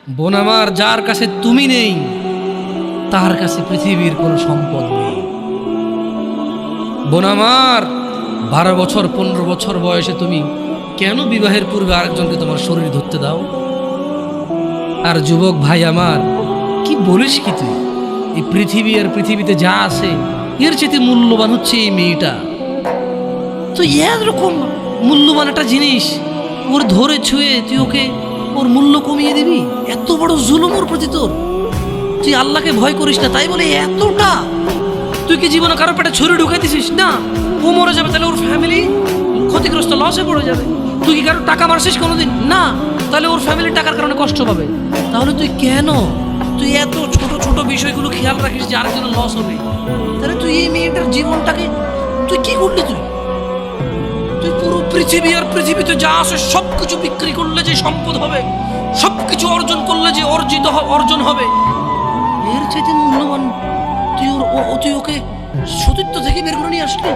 বোন আমার, যার কাছে তুমি নেই তার কাছে পৃথিবীর কোনো সম্পদ নেই। বোন আমার, 12 বছর 15 বছর বয়সে তুমি কেন বিবাহের পূর্বে আরেকজনকে তোমার শরীর ধরতে দাও? আর যুবক ভাই আমার, কি বলিস কি তুই? এই পৃথিবী আর পৃথিবীতে যা আছে এর চেয়ে মূল্যবান হচ্ছে এই মেয়েটা। তো এরকম মূল্যবান একটা জিনিস ওর ধরে ছুঁয়ে তুই ওকে ওর মূল্য কমিয়ে দিবি? এত বড় জুলুম ওর প্রতি তোর! তুই আল্লাহকে ভয় করিস না তাই বলে এতটা? তুই কি জীবনে কারো পেটে ছুরি ঢুকাইতেছিস না? ও মরে যাবে, তাহলে ওর ফ্যামিলি ক্ষতিগ্রস্ত, লসে পড়ে যাবে। তুই কি কারো টাকা মারছিস কোনোদিন? না, তাহলে ওর ফ্যামিলির টাকার কারণে কষ্ট পাবে। তাহলে তুই কেন তুই এত ছোট ছোট বিষয়গুলো খেয়াল রাখিস যে আরেকজনের লস হবে? তাহলে তুই এই মেয়েটার জীবনটাকে তুই কি করলি? তুই পুরো পৃথিবী আর পৃথিবীতে যা আছে সবকিছু বিক্রি করলে যে সম্পদ হবে, সবকিছু অর্জন করলে যে অর্জন হবে, এর চাইতে মূল্যবান তুই ওকে সতীত্ব থেকে বের করে নিয়ে আসলি।